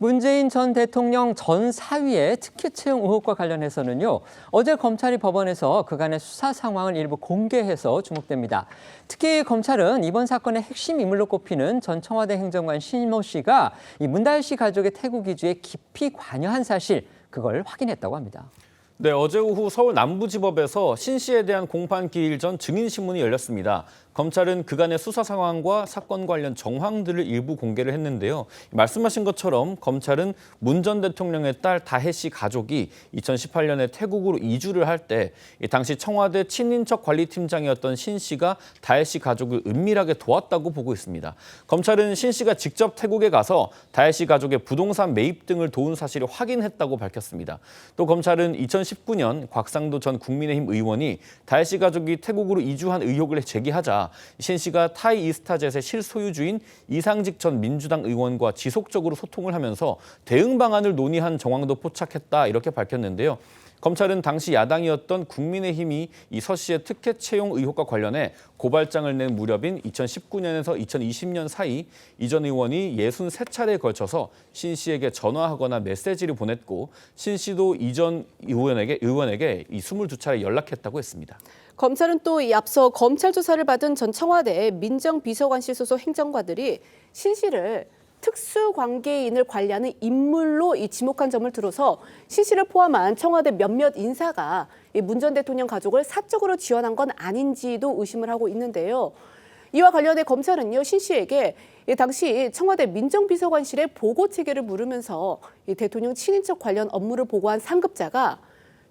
문재인 전 대통령 전 사위의 특혜 채용 의혹과 관련해서는요, 어제 검찰이 법원에서 그간의 수사 상황을 일부 공개해서 주목됩니다. 특히 검찰은 이번 사건의 핵심 인물로 꼽히는 전 청와대 행정관 신모 씨가 이 문다혜 씨 가족의 태국 이주에 깊이 관여한 사실, 그걸 확인했다고 합니다. 네, 어제 오후 서울 남부지법에서 신 씨에 대한 공판 기일 전 증인신문이 열렸습니다. 검찰은 그간의 수사 상황과 사건 관련 정황들을 일부 공개를 했는데요. 말씀하신 것처럼 검찰은 문 전 대통령의 딸 다혜 씨 가족이 2018년에 태국으로 이주를 할 때 당시 청와대 친인척 관리팀장이었던 신 씨가 다혜 씨 가족을 은밀하게 도왔다고 보고 있습니다. 검찰은 신 씨가 직접 태국에 가서 다혜 씨 가족의 부동산 매입 등을 도운 사실을 확인했다고 밝혔습니다. 또 검찰은 2019년 곽상도 전 국민의힘 의원이 다혜 씨 가족이 태국으로 이주한 의혹을 제기하자 신 씨가 타이 이스타젯의 실소유주인 이상직 전 민주당 의원과 지속적으로 소통을 하면서 대응 방안을 논의한 정황도 포착했다 이렇게 밝혔는데요. 검찰은 당시 야당이었던 국민의힘이 이 서 씨의 특혜 채용 의혹과 관련해 고발장을 낸 무렵인 2019년에서 2020년 사이 이 전 의원이 63차례에 걸쳐서 신 씨에게 전화하거나 메시지를 보냈고 신 씨도 이 전 의원에게 이 22차례 연락했다고 했습니다. 검찰은 또 앞서 검찰 조사를 받은 전 청와대 민정비서관실 소속 행정관들이 신 씨를 특수관계인을 관리하는 인물로 지목한 점을 들어서 신 씨를 포함한 청와대 몇몇 인사가 문 전 대통령 가족을 사적으로 지원한 건 아닌지도 의심을 하고 있는데요. 이와 관련해 검찰은요, 신 씨에게 당시 청와대 민정비서관실의 보고 체계를 물으면서 대통령 친인척 관련 업무를 보고한 상급자가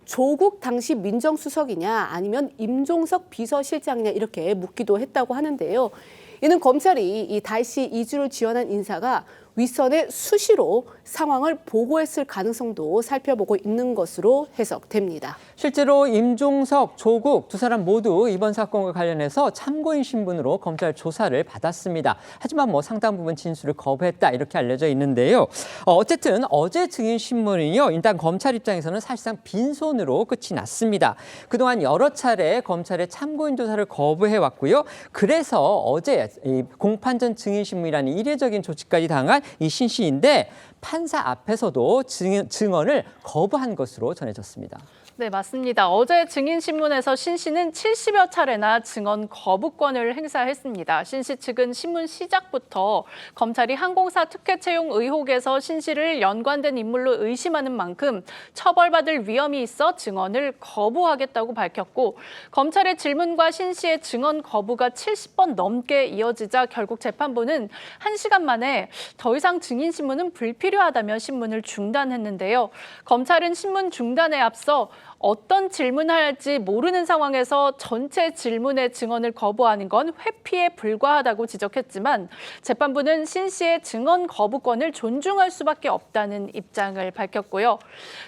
조국 당시 민정수석이냐 아니면 임종석 비서실장이냐 이렇게 묻기도 했다고 하는데요. 이는 검찰이 이 다혜 씨 이주를 지원한 인사가 윗선에 수시로 상황을 보고했을 가능성도 살펴보고 있는 것으로 해석됩니다. 실제로 임종석, 조국 두 사람 모두 이번 사건과 관련해서 참고인 신분으로 검찰 조사를 받았습니다. 하지만 상당 부분 진술을 거부했다 이렇게 알려져 있는데요. 어쨌든 어제 증인 신문은요, 일단 검찰 입장에서는 사실상 빈손으로 끝이 났습니다. 그동안 여러 차례 검찰의 참고인 조사를 거부해왔고요. 그래서 어제 이 공판 전 증인 신문이라는 이례적인 조치까지 당한 이 신 씨인데 판사 앞에서도 증언을 거부한 것으로 전해졌습니다. 네, 맞습니다. 어제 증인신문에서 신 씨는 70여 차례나 증언 거부권을 행사했습니다. 신 씨 측은 신문 시작부터 검찰이 항공사 특혜 채용 의혹에서 신 씨를 연관된 인물로 의심하는 만큼 처벌받을 위험이 있어 증언을 거부하겠다고 밝혔고, 검찰의 질문과 신 씨의 증언 거부가 70번 넘게 이어지자 결국 재판부는 1시간 만에 더 이상 증인신문은 불필요하다며 신문을 중단했는데요. 검찰은 신문 중단에 앞서 어떤 질문을 할지 모르는 상황에서 전체 질문의 증언을 거부하는 건 회피에 불과하다고 지적했지만 재판부는 신 씨의 증언 거부권을 존중할 수밖에 없다는 입장을 밝혔고요.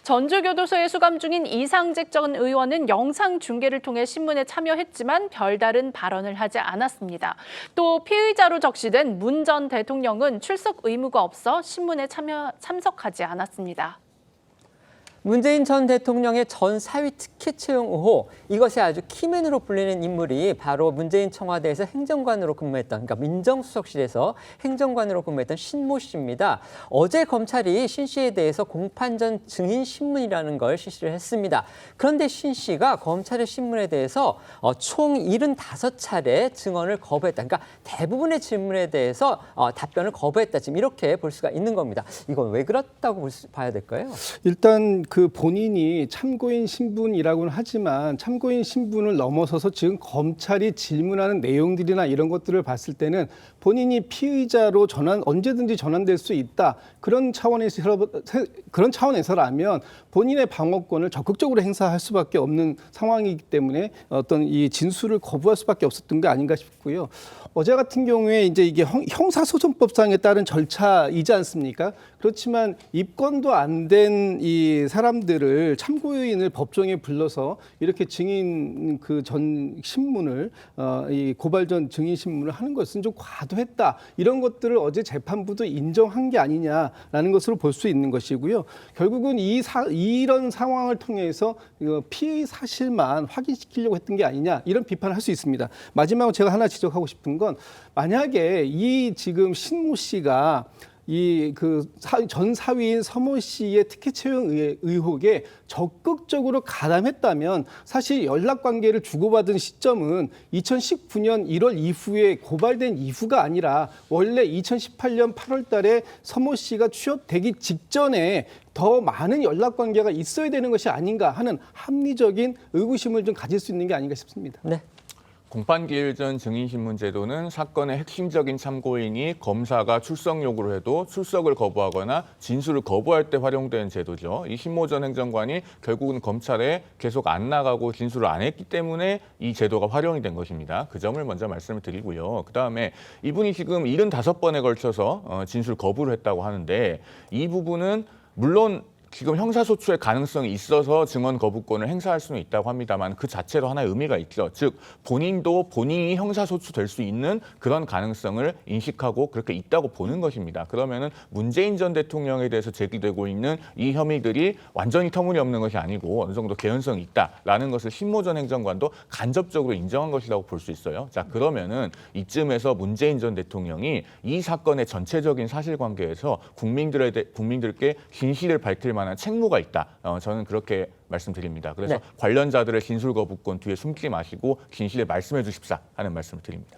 전주교도소에 수감 중인 이상직 전 의원은 영상 중계를 통해 신문에 참여했지만 별다른 발언을 하지 않았습니다. 또 피의자로 적시된 문 전 대통령은 출석 의무가 없어 신문에 참석하지 않았습니다. 문재인 전 대통령의 전 사위 특혜 채용 의혹, 이것이 아주 키맨으로 불리는 인물이 바로 문재인 청와대에서 행정관으로 근무했던, 그러니까 민정수석실에서 행정관으로 근무했던 신모 씨입니다. 어제 검찰이 신 씨에 대해서 공판 전 증인 신문이라는 걸 실시를 했습니다. 그런데 신 씨가 검찰의 신문에 대해서 총 75차례 증언을 거부했다. 그러니까 대부분의 질문에 대해서 답변을 거부했다. 지금 이렇게 볼 수가 있는 겁니다. 이건 왜 그렇다고 봐야 될까요? 일단 그 본인이 참고인 신분이라고는 하지만 참고인 신분을 넘어서서 지금 검찰이 질문하는 내용들이나 이런 것들을 봤을 때는 본인이 피의자로 언제든지 전환될 수 있다. 그런 차원에서라면 본인의 방어권을 적극적으로 행사할 수밖에 없는 상황이기 때문에 어떤 이 진술을 거부할 수밖에 없었던 게 아닌가 싶고요. 어제 같은 경우에 이제 이게 형사소송법상에 따른 절차이지 않습니까? 그렇지만 입건도 안 된 이 사람들을 참고인을 법정에 불러서 이렇게 증인 그 전 신문을 이 고발 전 증인 신문을 하는 것은 좀 과도했다. 이런 것들을 어제 재판부도 인정한 게 아니냐라는 것으로 볼 수 있는 것이고요. 결국은 이런 상황을 통해서 피의 사실만 확인시키려고 했던 게 아니냐 이런 비판을 할 수 있습니다. 마지막으로 제가 하나 지적하고 싶은 건 만약에 이 지금 신모 씨가 이 전 사위인 서모 씨의 특혜 채용 의혹에 적극적으로 가담했다면 사실 연락 관계를 주고받은 시점은 2019년 1월 이후에 고발된 이후가 아니라 원래 2018년 8월 달에 서모 씨가 취업되기 직전에 더 많은 연락 관계가 있어야 되는 것이 아닌가 하는 합리적인 의구심을 좀 가질 수 있는 게 아닌가 싶습니다. 네. 공판기일 전 증인신문 제도는 사건의 핵심적인 참고인이 검사가 출석 요구를 해도 출석을 거부하거나 진술을 거부할 때 활용되는 제도죠. 이 신모 전 행정관이 결국은 검찰에 계속 안 나가고 진술을 안 했기 때문에 이 제도가 활용이 된 것입니다. 그 점을 먼저 말씀을 드리고요. 그다음에 이분이 지금 75번에 걸쳐서 진술 거부를 했다고 하는데 이 부분은 물론 지금 형사소추의 가능성이 있어서 증언 거부권을 행사할 수는 있다고 합니다만 그 자체로 하나의 의미가 있죠. 즉 본인도 본인이 형사소추 될 수 있는 그런 가능성을 인식하고 그렇게 있다고 보는 것입니다. 그러면은 문재인 전 대통령에 대해서 제기되고 있는 이 혐의들이 완전히 터무니없는 것이 아니고 어느 정도 개연성이 있다라는 것을 신모 전 행정관도 간접적으로 인정한 것이라고 볼 수 있어요. 자, 그러면은 이쯤에서 문재인 전 대통령이 이 사건의 전체적인 사실관계에서 국민들께 진실을 밝힐 만한 책무가 있다. 저는 그렇게 말씀드립니다. 그래서 네. 관련자들의 진술 거부권 뒤에 숨기지 마시고 진실을 말씀해 주십사 하는 말씀을 드립니다.